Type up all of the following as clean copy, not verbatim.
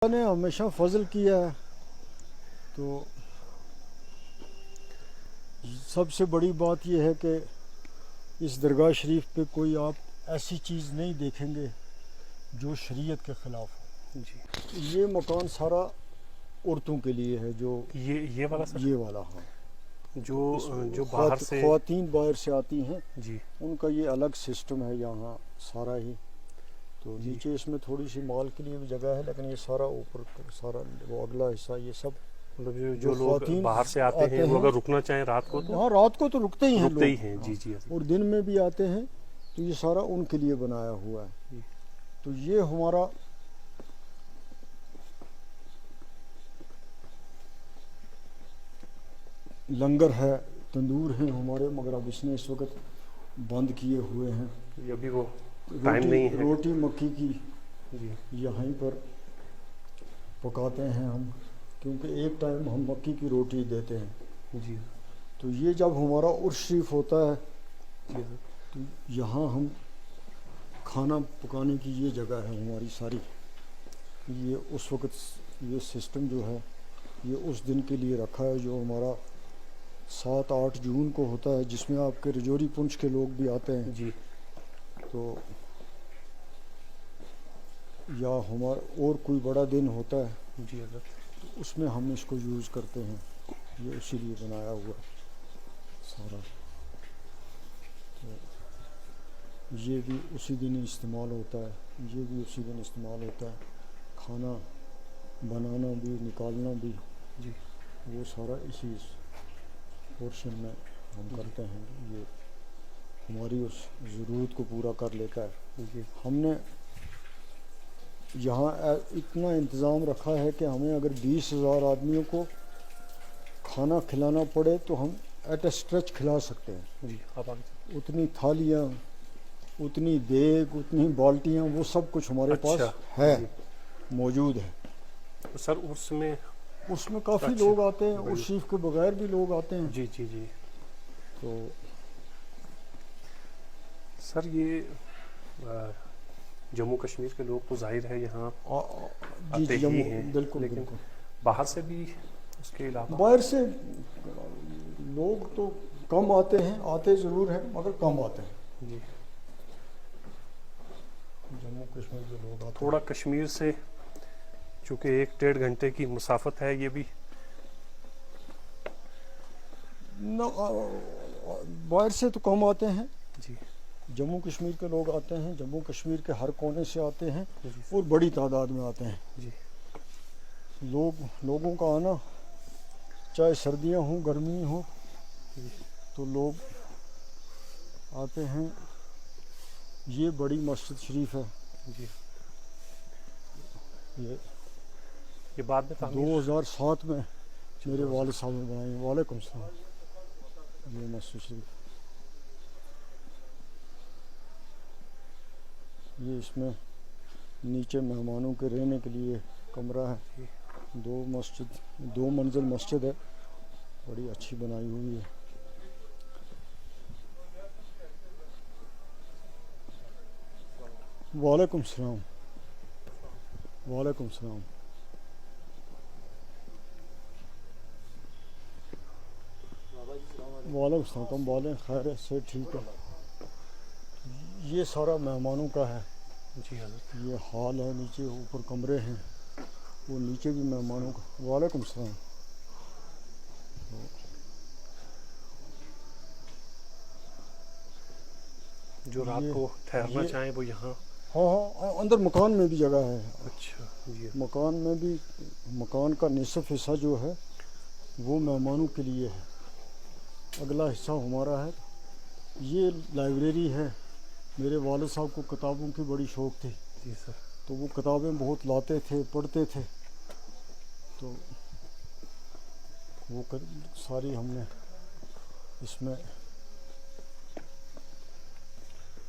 نے ہمیشہ فضل کیا ہے، تو سب سے بڑی بات یہ ہے کہ اس درگاہ شریف پہ کوئی آپ ایسی چیز نہیں دیکھیں گے جو شریعت کے خلاف ہو۔ جی یہ مکان سارا عورتوں کے لیے ہے، جو یہ والا سر، یہ والا ہاں، جو باہر سے خواتین باہر سے آتی ہیں جی ان کا یہ الگ سسٹم ہے یہاں سارا ہی۔ تو جی نیچے اس میں تھوڑی سی مال کے لیے بھی جگہ ہے، لیکن یہ سارا اوپر سارا وہ اگلا حصہ یہ سب مطلب جو لوگ خواتین باہر سے آتے ہیں وہ اگر رکنا چاہیں رات کو تو ہاں رات کو تو رکتے ہی ہیں رکتے ہی لوگ، ہیں۔ جی جی اور دن میں بھی آتے ہیں، تو یہ سارا ان کے لیے بنایا ہوا ہے۔ جی تو یہ ہمارا لنگر ہے، تندور ہیں ہمارے، مگر اب اس نے اس وقت بند کیے ہوئے ہیں۔ یہ ابھی وہ ٹائم نہیں ہے۔ روٹی مکی کی جی یہیں پر پکاتے ہیں ہم، کیونکہ ایک ٹائم ہم مکی کی روٹی دیتے ہیں۔ جی تو یہ جب ہمارا عرس شریف ہوتا ہے جی تو یہاں ہم کھانا پکانے کی یہ جگہ ہے ہماری ساری۔ یہ اس وقت یہ سسٹم جو ہے یہ اس دن کے لیے رکھا ہے جو ہمارا 7-8 جون کو ہوتا ہے، جس میں آپ کے رجوری پنچ کے لوگ بھی آتے ہیں۔ جی تو یا ہمارا اور کوئی بڑا دن ہوتا ہے جی حضرت، تو اس میں ہم اس کو یوز کرتے ہیں، یہ اسی لیے بنایا ہوا سارا۔ تو یہ بھی اسی دن استعمال ہوتا ہے، یہ بھی اسی دن استعمال ہوتا ہے، کھانا بنانا بھی نکالنا بھی جی وہ سارا اسی پورشن میں ہم کرتے ہیں۔ یہ ہماری اس ضرورت کو پورا کر لیتا ہے۔ جی ہم نے یہاں اتنا انتظام رکھا ہے کہ ہمیں اگر 20,000 آدمیوں کو کھانا کھلانا پڑے تو ہم ایٹ اے اسٹریچ کھلا سکتے ہیں۔ جی آپ آگے۔ اتنی تھالیاں، اتنی دیگ، اتنی بالٹیاں، وہ سب کچھ ہمارے پاس اچھا ہے، جی موجود ہے۔ تو سر اس میں کافی اچھا لوگ آتے ہیں، بڑی اس شریف کے بغیر بھی لوگ آتے ہیں۔ جی جی جی تو سر یہ جموں کشمیر کے لوگ تو ظاہر ہے یہاں جی آتے جی ہی ہیں، بالکل لیکن بالکل، باہر سے بھی اس کے علاوہ باہر سے لوگ تو کم آتے ہیں، آتے ضرور ہیں مگر کم آتے ہیں۔ جی جموں کشمیر کے لوگ آتے تھوڑا کشمیر سے چونکہ 1-1.5 گھنٹے کی مسافت ہے، یہ بھی نہ باہر سے تو کم آتے ہیں، جی جموں کشمیر کے لوگ آتے ہیں، جموں کشمیر کے ہر کونے سے آتے ہیں جی اور بڑی تعداد میں آتے ہیں۔ جی لوگوں کا آنا چاہے سردیاں ہوں گرمی ہوں جی تو لوگ آتے ہیں۔ یہ بڑی مسجد شریف ہے، جی یہ بعد میں تعمیر 2007 میں میرے والد صاحب نے بنائی۔ وعلیکم السلام۔ یہ مسجد شریف، یہ اس میں نیچے مہمانوں کے رہنے کے لیے کمرہ ہے، 2 منزل مسجد ہے، بڑی اچھی بنائی ہوئی ہے۔ وعلیکم السلام۔ وعلیکم السلام۔ وعلیکم السلام، کم بالیں خیر سے ٹھیک ہے۔ یہ سارا مہمانوں کا ہے، جی حضرت، یہ ہال ہے، نیچے اوپر کمرے ہیں، وہ نیچے بھی مہمانوں کا۔ وعلیکم السلام۔ جو رات کو ٹھہرنا چاہیں وہ یہاں۔ ہاں اندر مکان میں بھی جگہ ہے، اچھا جی مکان میں بھی، مکان کا نصف حصہ جو ہے وہ مہمانوں کے لیے ہے، اگلا حصہ ہمارا ہے۔ یہ لائبریری ہے، میرے والد صاحب کو کتابوں کی بڑی شوق تھی، جی سر، تو وہ کتابیں بہت لاتے تھے، پڑھتے تھے، تو وہ ساری ہم نے اس میں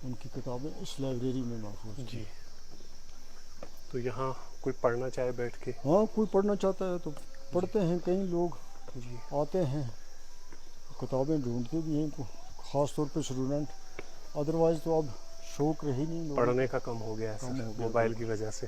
ان کی کتابیں اس لائبریری میں محفوظ کی۔ جی تو یہاں کوئی پڑھنا چاہے بیٹھ کے؟ ہاں کوئی پڑھنا چاہتا ہے تو پڑھتے ہیں، کئی لوگ جی آتے ہیں کتابیں ڈھونڈتے بھی ہیں، خاص طور پہ اسٹوڈنٹ، ادروائز تو اب شوق رہی نہیں لوگوں پڑھنے کا کم ہو گیا ہے کم سر، ہو گیا موبائل کی وجہ سے۔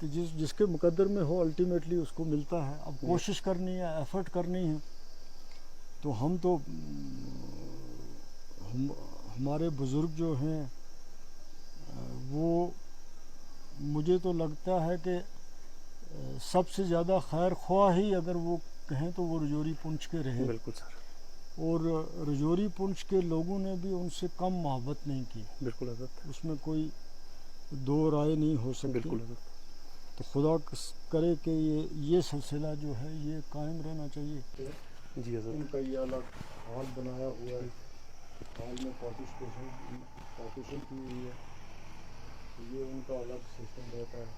کہ جس کے مقدر میں ہو الٹیمیٹلی اس کو ملتا ہے. اب کوشش کرنی ہے, ایفرٹ کرنی ہے. تو ہمارے بزرگ جو ہیں وہ مجھے تو لگتا ہے کہ سب سے زیادہ خیر خواہ ہی اگر وہ کہیں تو وہ رجوری پونچھ کے رہے. بالکل سر. اور رجوری پونچھ کے لوگوں نے بھی ان سے کم محبت نہیں کی. بالکل حضرت. اس میں کوئی دو رائے نہیں ہو سکتی. بالکل حضرت. تو خدا کرے کہ یہ سلسلہ جو ہے یہ قائم رہنا چاہیے. جی حضرت. ان کا یہ الگ ہال بنایا ہوا ہے, ہال میں پارٹیشن کی ہوئی ہے. یہ ان کا الگ سسٹم رہتا ہے.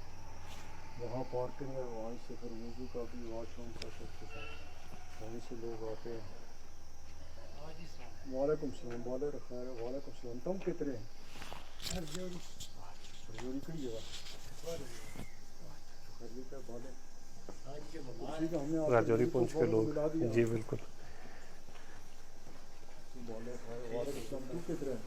وہاں پارکنگ ہے, وہاں سے پھر وضو کا بھی, واش روم کا سب کچھ ہے, وہیں سے لوگ آتے ہیں. وعلیکم السلام. وعلیکم السلام. تم کتنے ہیں؟ رجوری کڑی جگہ راجوری پونچھ کے لوگ. جی بالکل. وعلیکم السلام. تو کتنے ہیں؟